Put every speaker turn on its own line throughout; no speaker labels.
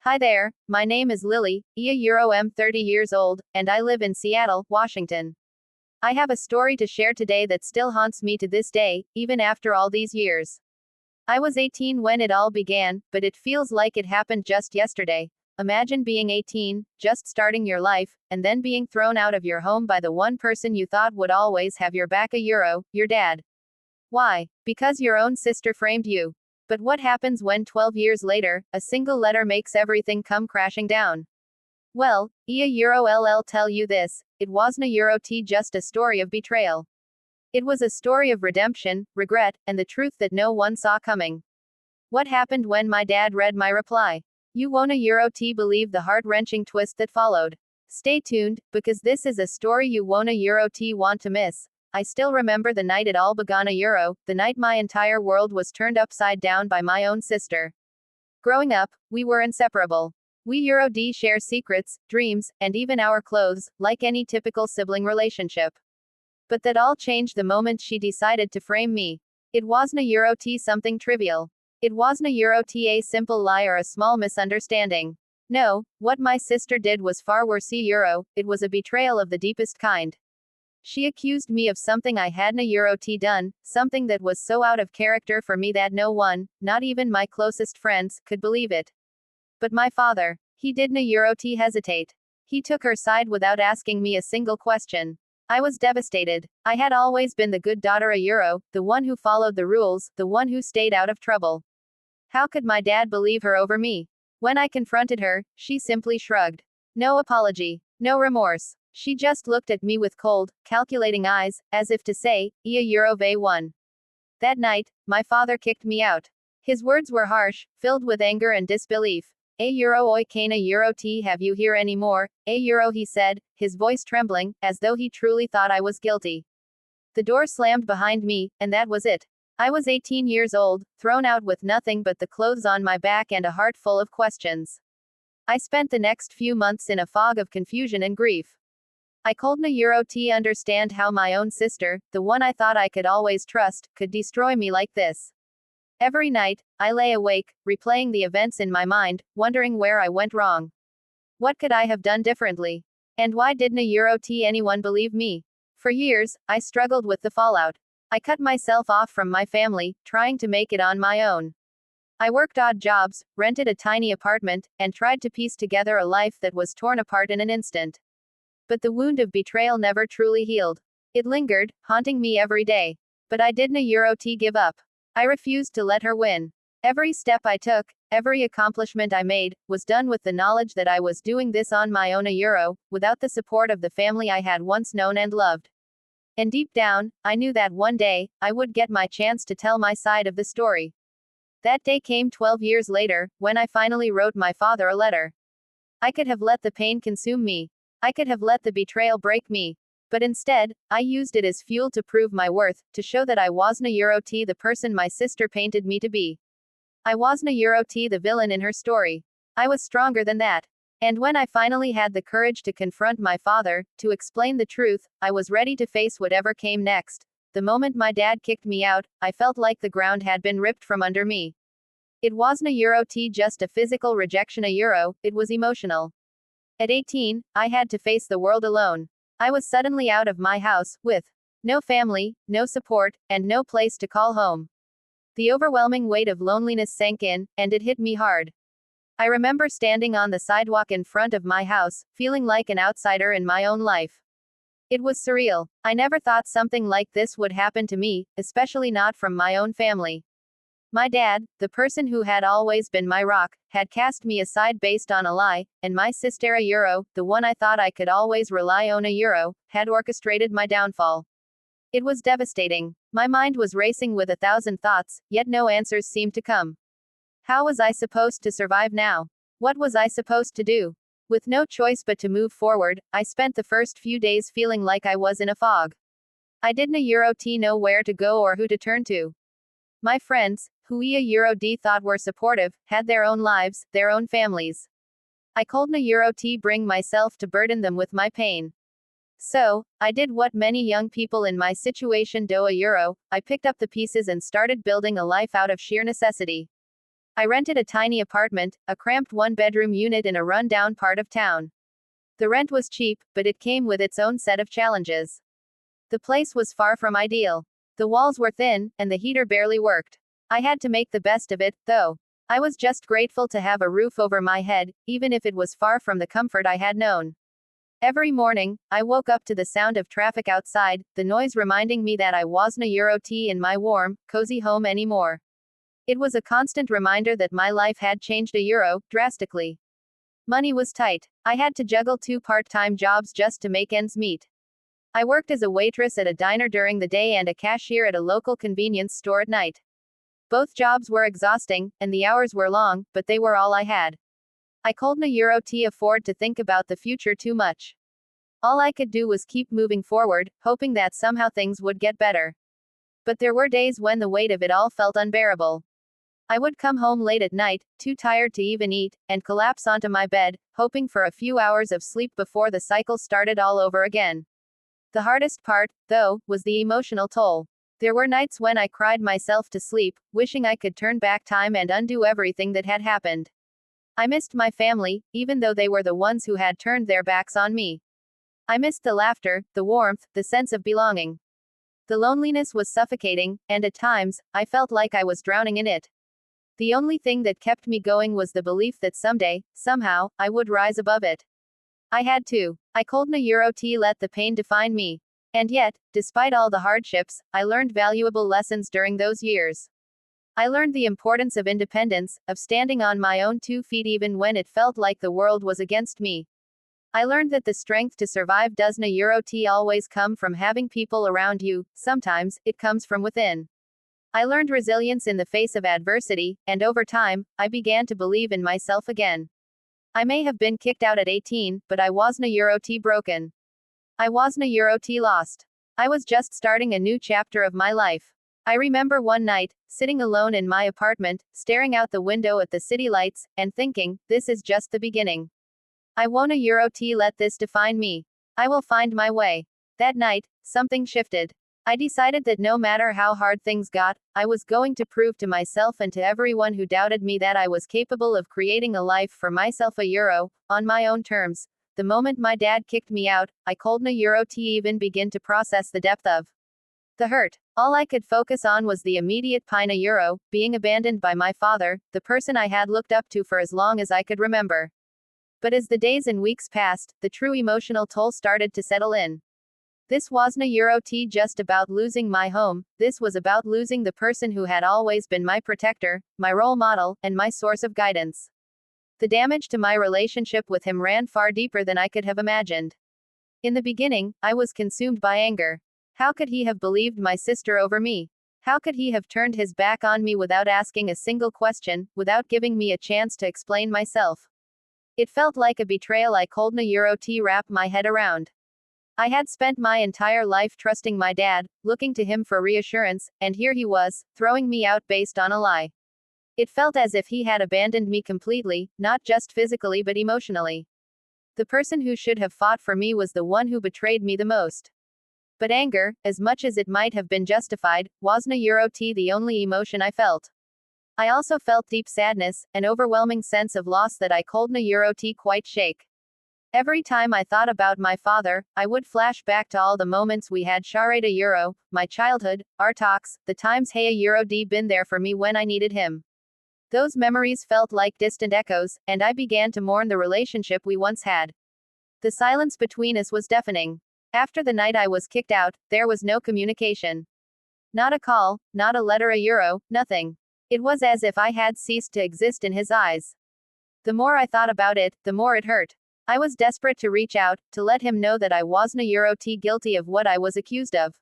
Hi there, my name is Lily, I'm 30 years old, and I live in Seattle, Washington. I have a story to share today that still haunts me to this day, even after all these years. I was 18 when it all began, but it feels like it happened just yesterday. Imagine being 18, just starting your life, and then being thrown out of your home by the one person you thought would always have your back, your dad. Why? Because your own sister framed you. But what happens when 12 years later, a single letter makes everything come crashing down? Well, LL tell you this, it wasn't just a story of betrayal. It was a story of redemption, regret, and the truth that no one saw coming. What happened when my dad read my reply? You won't believe the heart-wrenching twist that followed. Stay tuned, because this is a story you won't want to miss. I still remember the night it all began, the night my entire world was turned upside down by my own sister. Growing up, we were inseparable. We share secrets, dreams, and even our clothes, like any typical sibling relationship. But that all changed the moment she decided to frame me. It wasn't something trivial. It wasn't a simple lie or a small misunderstanding. No, what my sister did was far worse, it was a betrayal of the deepest kind. She accused me of something I hadn't done, something that was so out of character for me that no one, not even my closest friends, could believe it. But my father, he didn't hesitate. He took her side without asking me a single question. I was devastated. I had always been the good daughter, the one who followed the rules, the one who stayed out of trouble. How could my dad believe her over me? When I confronted her, she simply shrugged. No apology, no remorse. She just looked at me with cold, calculating eyes, as if to say, they won. That night, my father kicked me out. His words were harsh, filled with anger and disbelief. Oi kana t have you here anymore, he said, his voice trembling, as though he truly thought I was guilty. The door slammed behind me, and that was it. I was 18 years old, thrown out with nothing but the clothes on my back and a heart full of questions. I spent the next few months in a fog of confusion and grief. I couldn't understand how my own sister, the one I thought I could always trust, could destroy me like this. Every night, I lay awake, replaying the events in my mind, wondering where I went wrong. What could I have done differently? And why didn't anyone believe me? For years, I struggled with the fallout. I cut myself off from my family, trying to make it on my own. I worked odd jobs, rented a tiny apartment, and tried to piece together a life that was torn apart in an instant. But the wound of betrayal never truly healed. It lingered, haunting me every day. But I didn't give up. I refused to let her win. Every step I took, every accomplishment I made, was done with the knowledge that I was doing this on my own, without the support of the family I had once known and loved. And deep down, I knew that one day, I would get my chance to tell my side of the story. That day came 12 years later, when I finally wrote my father a letter. I could have let the pain consume me. I could have let the betrayal break me. But instead, I used it as fuel to prove my worth, to show that I wasn't the person my sister painted me to be. I wasn't the villain in her story. I was stronger than that. And when I finally had the courage to confront my father, to explain the truth, I was ready to face whatever came next. The moment my dad kicked me out, I felt like the ground had been ripped from under me. It wasn't just a physical rejection, it was emotional. At 18, I had to face the world alone. I was suddenly out of my house, with no family, no support, and no place to call home. The overwhelming weight of loneliness sank in, and it hit me hard. I remember standing on the sidewalk in front of my house, feeling like an outsider in my own life. It was surreal. I never thought something like this would happen to me, especially not from my own family. My dad, the person who had always been my rock, had cast me aside based on a lie, and my sister, the one I thought I could always rely on, had orchestrated my downfall. It was devastating. My mind was racing with 1,000 thoughts, yet no answers seemed to come. How was I supposed to survive now? What was I supposed to do? With no choice but to move forward, I spent the first few days feeling like I was in a fog. I didn't know where to go or who to turn to. My friends, who thought were supportive, had their own lives, their own families. I couldn't bring myself to burden them with my pain. So, I did what many young people in my situation do, I picked up the pieces and started building a life out of sheer necessity. I rented a tiny apartment, a cramped one-bedroom unit in a run-down part of town. The rent was cheap, but it came with its own set of challenges. The place was far from ideal. The walls were thin, and the heater barely worked. I had to make the best of it, though. I was just grateful to have a roof over my head, even if it was far from the comfort I had known. Every morning, I woke up to the sound of traffic outside, the noise reminding me that I wasn't a Euro tea in my warm, cozy home anymore. It was a constant reminder that my life had changed a Euro, drastically. Money was tight. I had to juggle 2 part-time jobs just to make ends meet. I worked as a waitress at a diner during the day and a cashier at a local convenience store at night. Both jobs were exhausting, and the hours were long, but they were all I had. I couldn't Euro tea afford to think about the future too much. All I could do was keep moving forward, hoping that somehow things would get better. But there were days when the weight of it all felt unbearable. I would come home late at night, too tired to even eat, and collapse onto my bed, hoping for a few hours of sleep before the cycle started all over again. The hardest part, though, was the emotional toll. There were nights when I cried myself to sleep, wishing I could turn back time and undo everything that had happened. I missed my family, even though they were the ones who had turned their backs on me. I missed the laughter, the warmth, the sense of belonging. The loneliness was suffocating, and at times, I felt like I was drowning in it. The only thing that kept me going was the belief that someday, somehow, I would rise above it. I had to. I couldn't Euro tea let the pain define me. And yet, despite all the hardships, I learned valuable lessons during those years. I learned the importance of independence, of standing on my own 2 feet even when it felt like the world was against me. I learned that the strength to survive doesn't Euro tea always come from having people around you, sometimes, it comes from within. I learned resilience in the face of adversity, and over time, I began to believe in myself again. I may have been kicked out at 18, but I wasn't Euro tea broken. I wasn't Euro tea lost. I was just starting a new chapter of my life. I remember one night, sitting alone in my apartment, staring out the window at the city lights, and thinking, this is just the beginning. I won't Euro tea let this define me. I will find my way. That night, something shifted. I decided that no matter how hard things got, I was going to prove to myself and to everyone who doubted me that I was capable of creating a life for myself on my own terms. The moment my dad kicked me out, I couldn't Euro tea even begin to process the depth of the hurt. All I could focus on was the immediate pain being abandoned by my father, the person I had looked up to for as long as I could remember. But as the days and weeks passed, the true emotional toll started to settle in. This wasn't Euro tea just about losing my home, this was about losing the person who had always been my protector, my role model, and my source of guidance. The damage to my relationship with him ran far deeper than I could have imagined. In the beginning, I was consumed by anger. How could he have believed my sister over me? How could he have turned his back on me without asking a single question, without giving me a chance to explain myself? It felt like a betrayal I couldn't Euro tea wrap my head around. I had spent my entire life trusting my dad, looking to him for reassurance, and here he was, throwing me out based on a lie. It felt as if he had abandoned me completely, not just physically but emotionally. The person who should have fought for me was the one who betrayed me the most. But anger, as much as it might have been justified, wasn't Euro tea the only emotion I felt. I also felt deep sadness, an overwhelming sense of loss that I couldn't Euro tea quite shake. Every time I thought about my father, I would flash back to all the moments we had shared Euro, my childhood, our talks, the times hey Euro D been there for me when I needed him. Those memories felt like distant echoes, and I began to mourn the relationship we once had. The silence between us was deafening. After the night I was kicked out, there was no communication. Not a call, not a letter Euro, nothing. It was as if I had ceased to exist in his eyes. The more I thought about it, the more it hurt. I was desperate to reach out, to let him know that I wasn't Euro tea guilty of what I was accused of.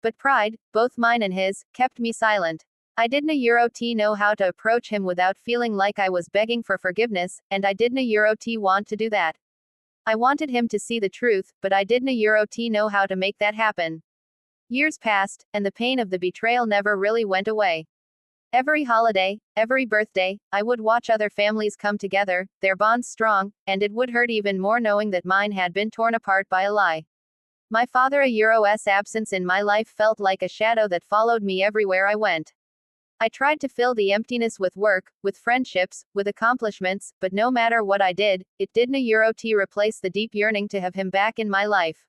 But pride, both mine and his, kept me silent. I didn't Euro tea know how to approach him without feeling like I was begging for forgiveness, and I didn't Euro tea want to do that. I wanted him to see the truth, but I didn't Euro tea know how to make that happen. Years passed, and the pain of the betrayal never really went away. Every holiday, every birthday, I would watch other families come together, their bonds strong, and it would hurt even more knowing that mine had been torn apart by a lie. My father Euro's absence in my life felt like a shadow that followed me everywhere I went. I tried to fill the emptiness with work, with friendships, with accomplishments, but no matter what I did, it didn't replace the deep yearning to have him back in my life.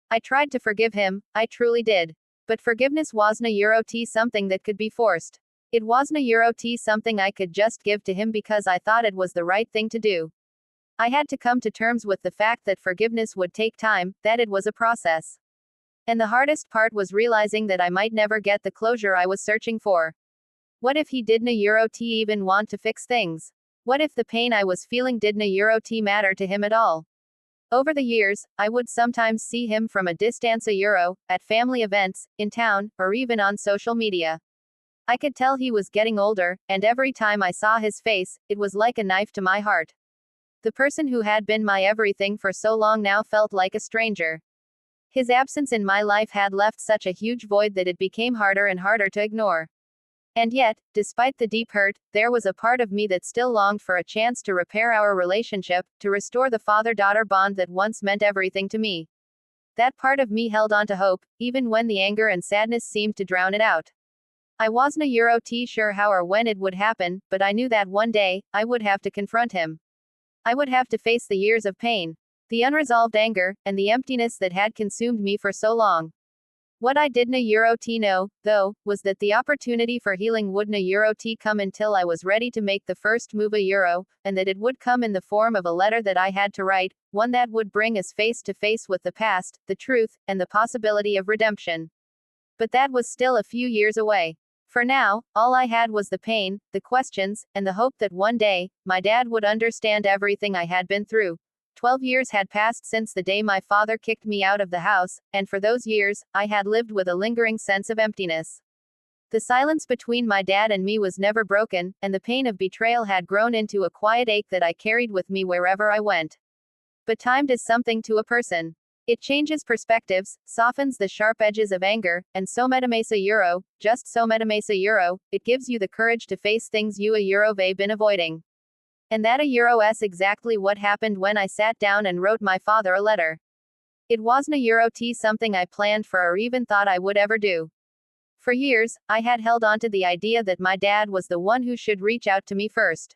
I tried to forgive him, I truly did. But forgiveness wasn't something that could be forced. It wasn't something I could just give to him because I thought it was the right thing to do. I had to come to terms with the fact that forgiveness would take time, that it was a process. And the hardest part was realizing that I might never get the closure I was searching for. What if he didn't even want to fix things? What if the pain I was feeling didn't matter to him at all? Over the years, I would sometimes see him from a distance at family events, in town, or even on social media. I could tell he was getting older, and every time I saw his face, it was like a knife to my heart. The person who had been my everything for so long now felt like a stranger. His absence in my life had left such a huge void that it became harder and harder to ignore. And yet, despite the deep hurt, there was a part of me that still longed for a chance to repair our relationship, to restore the father-daughter bond that once meant everything to me. That part of me held on to hope, even when the anger and sadness seemed to drown it out. I wasn't sure how or when it would happen, but I knew that one day, I would have to confront him. I would have to face the years of pain, the unresolved anger, and the emptiness that had consumed me for so long. What I didn't know, though, was that the opportunity for healing wouldn't come until I was ready to make the first move and that it would come in the form of a letter that I had to write, one that would bring us face to face with the past, the truth, and the possibility of redemption. But that was still a few years away. For now, all I had was the pain, the questions, and the hope that one day, my dad would understand everything I had been through. 12 years had passed since the day my father kicked me out of the house, and for those years, I had lived with a lingering sense of emptiness. The silence between my dad and me was never broken, and the pain of betrayal had grown into a quiet ache that I carried with me wherever I went. But time does something to a person. It changes perspectives, softens the sharp edges of anger, and it gives you the courage to face things you've been avoiding. And that's exactly what happened when I sat down and wrote my father a letter. It wasn't something I planned for or even thought I would ever do. For years, I had held on to the idea that my dad was the one who should reach out to me first.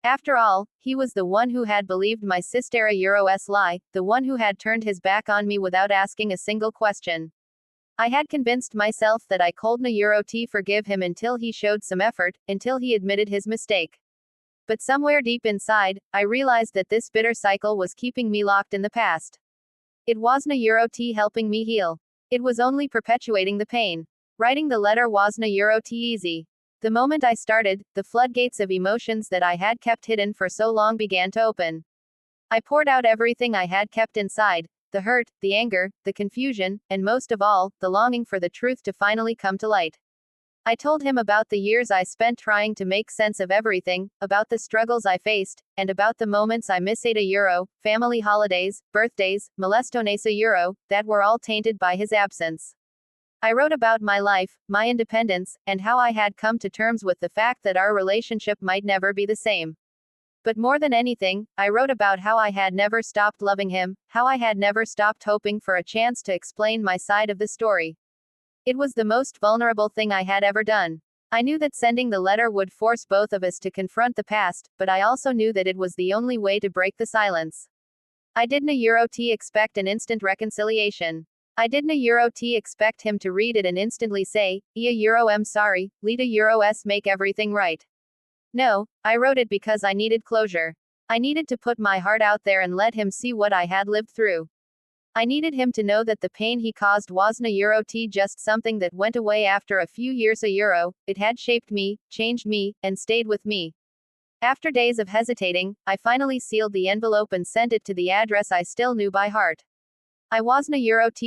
After all, he was the one who had believed my sister's lie, the one who had turned his back on me without asking a single question. I had convinced myself that I couldn't forgive him until he showed some effort, until he admitted his mistake. But somewhere deep inside, I realized that this bitter cycle was keeping me locked in the past. It wasn't helping me heal. It was only perpetuating the pain. Writing the letter wasn't easy. The moment I started, the floodgates of emotions that I had kept hidden for so long began to open. I poured out everything I had kept inside, the hurt, the anger, the confusion, and most of all, the longing for the truth to finally come to light. I told him about the years I spent trying to make sense of everything, about the struggles I faced, and about the moments I missed family holidays, birthdays, milestones that were all tainted by his absence. I wrote about my life, my independence, and how I had come to terms with the fact that our relationship might never be the same. But more than anything, I wrote about how I had never stopped loving him, how I had never stopped hoping for a chance to explain my side of the story. It was the most vulnerable thing I had ever done. I knew that sending the letter would force both of us to confront the past, but I also knew that it was the only way to break the silence. I didn't expect an instant reconciliation. I didn't expect him to read it and instantly say, I'm sorry, let's make everything right. No, I wrote it because I needed closure. I needed to put my heart out there and let him see what I had lived through. I needed him to know that the pain he caused wasn't just something that went away after a few years it had shaped me, changed me, and stayed with me. After days of hesitating, I finally sealed the envelope and sent it to the address I still knew by heart. I wasn't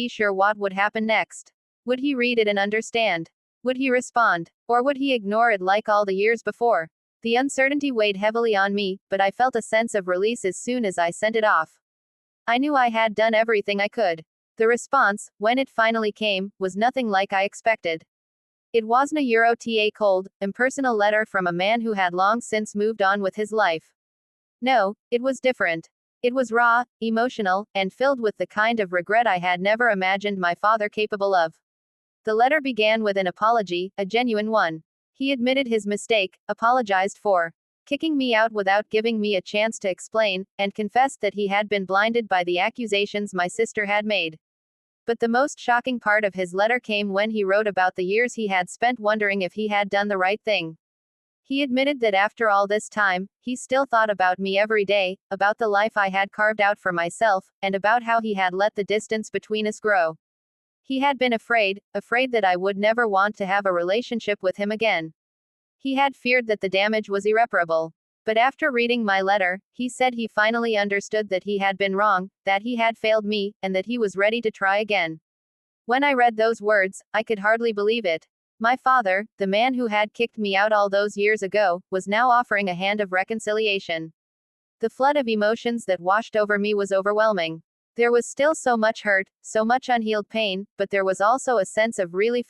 sure what would happen next. Would he read it and understand? Would he respond? Or would he ignore it like all the years before? The uncertainty weighed heavily on me, but I felt a sense of release as soon as I sent it off. I knew I had done everything I could. The response, when it finally came, was nothing like I expected. It wasn't a cold, impersonal letter from a man who had long since moved on with his life. No, it was different. It was raw, emotional, and filled with the kind of regret I had never imagined my father capable of. The letter began with an apology, a genuine one. He admitted his mistake, apologized for kicking me out without giving me a chance to explain, and confessed that he had been blinded by the accusations my sister had made. But the most shocking part of his letter came when he wrote about the years he had spent wondering if he had done the right thing. He admitted that after all this time, he still thought about me every day, about the life I had carved out for myself, and about how he had let the distance between us grow. He had been afraid that I would never want to have a relationship with him again. He had feared that the damage was irreparable. But after reading my letter, he said he finally understood that he had been wrong, that he had failed me, and that he was ready to try again. When I read those words, I could hardly believe it. My father, the man who had kicked me out all those years ago, was now offering a hand of reconciliation. The flood of emotions that washed over me was overwhelming. There was still so much hurt, so much unhealed pain, but there was also a sense of relief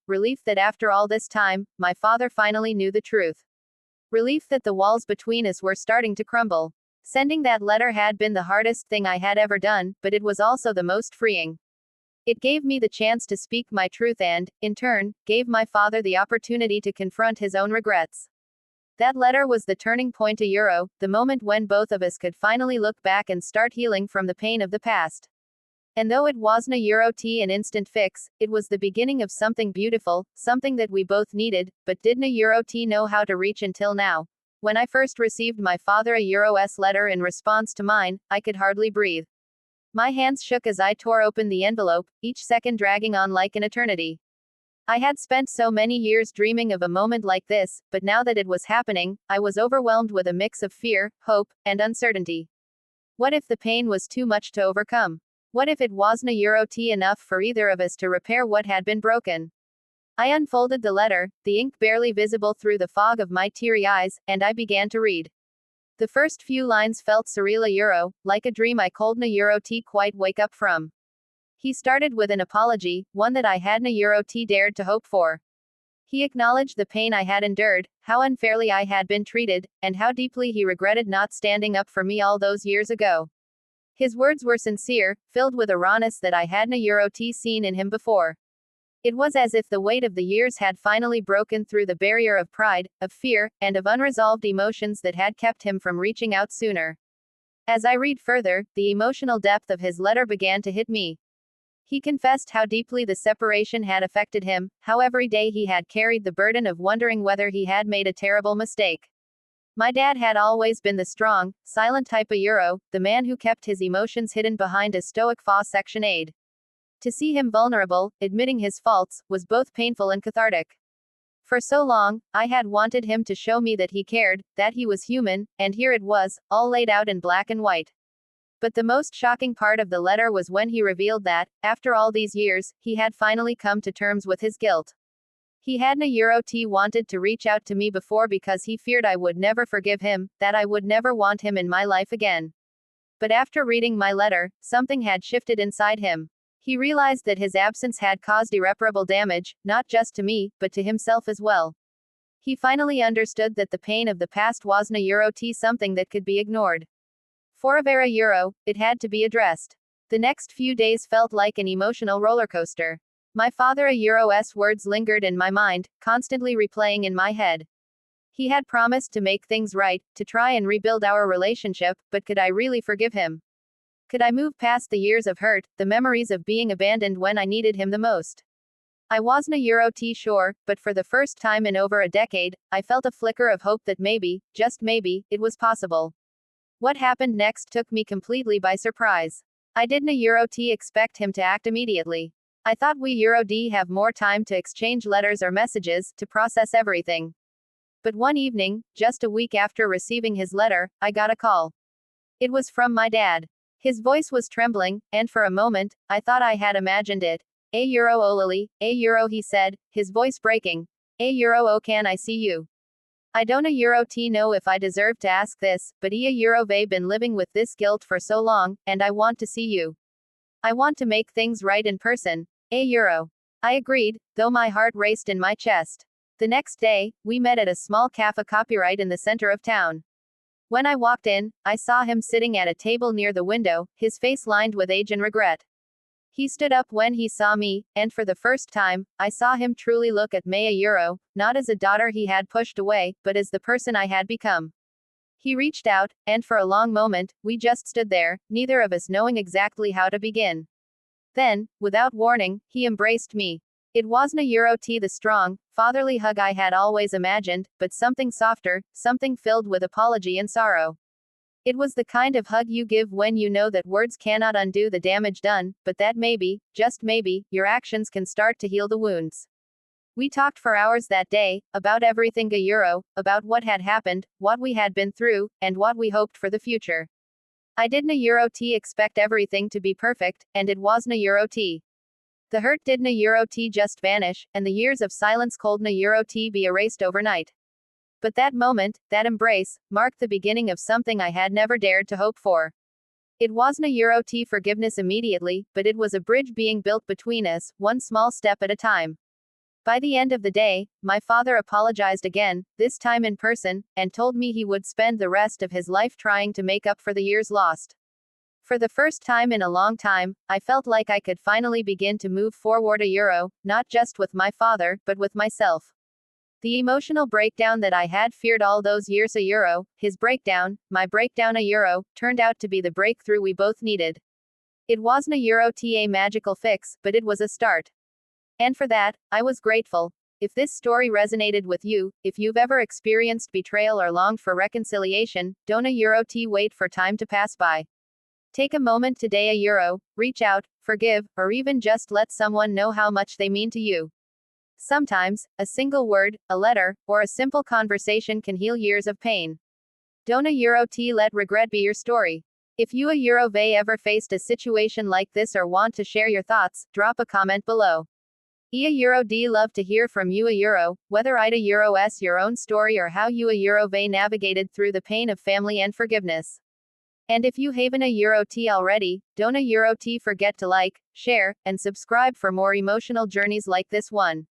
relief that after all this time, my father finally knew the truth. Relief that the walls between us were starting to crumble. Sending that letter had been the hardest thing I had ever done, but it was also the most freeing. It gave me the chance to speak my truth and, in turn, gave my father the opportunity to confront his own regrets. That letter was the turning point, the moment when both of us could finally look back and start healing from the pain of the past. And though it wasn't an instant fix, it was the beginning of something beautiful, something that we both needed, but didn't know how to reach until now. When I first received my father a letter in response to mine, I could hardly breathe. My hands shook as I tore open the envelope, each second dragging on like an eternity. I had spent so many years dreaming of a moment like this, but now that it was happening, I was overwhelmed with a mix of fear, hope, and uncertainty. What if the pain was too much to overcome? What if it wasn't enough for either of us to repair what had been broken? I unfolded the letter, the ink barely visible through the fog of my teary eyes, and I began to read. The first few lines felt surreal, like a dream I couldn't quite wake up from. He started with an apology, one that I hadn't dared to hope for. He acknowledged the pain I had endured, how unfairly I had been treated, and how deeply he regretted not standing up for me all those years ago. His words were sincere, filled with a rawness that I hadn't seen in him before. It was as if the weight of the years had finally broken through the barrier of pride, of fear, and of unresolved emotions that had kept him from reaching out sooner. As I read further, the emotional depth of his letter began to hit me. He confessed how deeply the separation had affected him, how every day he had carried the burden of wondering whether he had made a terrible mistake. My dad had always been the strong, silent type the man who kept his emotions hidden behind a stoic facade. To see him vulnerable, admitting his faults, was both painful and cathartic. For so long, I had wanted him to show me that he cared, that he was human, and here it was, all laid out in black and white. But the most shocking part of the letter was when he revealed that, after all these years, he had finally come to terms with his guilt. He hadn't wanted to reach out to me before because he feared I would never forgive him, that I would never want him in my life again. But after reading my letter, something had shifted inside him. He realized that his absence had caused irreparable damage, not just to me, but to himself as well. He finally understood that the pain of the past wasn't something that could be ignored. For a vera it had to be addressed. The next few days felt like an emotional roller coaster. My father a words lingered in my mind, constantly replaying in my head. He had promised to make things right, to try and rebuild our relationship, but could I really forgive him? Could I move past the years of hurt, the memories of being abandoned when I needed him the most? I wasn't sure, but for the first time in over a decade, I felt a flicker of hope that maybe, just maybe, it was possible. What happened next took me completely by surprise. I didn't expect him to act immediately. I thought we have more time to exchange letters or messages, to process everything. But one evening, just a week after receiving his letter, I got a call. It was from my dad. His voice was trembling, and for a moment, I thought I had imagined it. Oh Lily, he said, his voice breaking. Oh can I see you? I don't know if I deserve to ask this, but I've been living with this guilt for so long, and I want to see you. I want to make things right in person. I agreed, though my heart raced in my chest. The next day, we met at a small cafe copyright in the center of town. When I walked in, I saw him sitting at a table near the window, his face lined with age and regret. He stood up when he saw me, and for the first time, I saw him truly look at me a euro, not as a daughter he had pushed away, but as the person I had become. He reached out, and for a long moment, we just stood there, neither of us knowing exactly how to begin. Then, without warning, he embraced me. It wasn't a euro T the strong, fatherly hug I had always imagined, but something softer, something filled with apology and sorrow. It was the kind of hug you give when you know that words cannot undo the damage done, but that maybe, just maybe, your actions can start to heal the wounds. We talked for hours that day, about everything a euro, about what had happened, what we had been through, and what we hoped for the future. I didn't a euro T expect everything to be perfect, and it wasn't a euro T. The hurt didn't a euro T just vanish, and the years of silence couldn't a euro T be erased overnight. But that moment, that embrace, marked the beginning of something I had never dared to hope for. It wasn't a euro T forgiveness immediately, but it was a bridge being built between us, one small step at a time. By the end of the day, my father apologized again, this time in person, and told me he would spend the rest of his life trying to make up for the years lost. For the first time in a long time, I felt like I could finally begin to move forward a euro, not just with my father, but with myself. The emotional breakdown that I had feared all those years a euro, his breakdown, my breakdown a euro, turned out to be the breakthrough we both needed. It wasn't a euro TA magical fix, but it was a start. And for that, I was grateful. If this story resonated with you, if you've ever experienced betrayal or longed for reconciliation, don't a euro T wait for time to pass by. Take a moment today a euro, reach out, forgive, or even just let someone know how much they mean to you. Sometimes, a single word, a letter, or a simple conversation can heal years of pain. Don't a euro T let regret be your story. If you a euro vey ever faced a situation like this or want to share your thoughts, drop a comment below. A euro D love to hear from you a euro, whether I'd a euro s your own story or how you a euro vey navigated through the pain of family and forgiveness. And if you haven't a euro T already, don't a euro T forget to like, share, and subscribe for more emotional journeys like this one.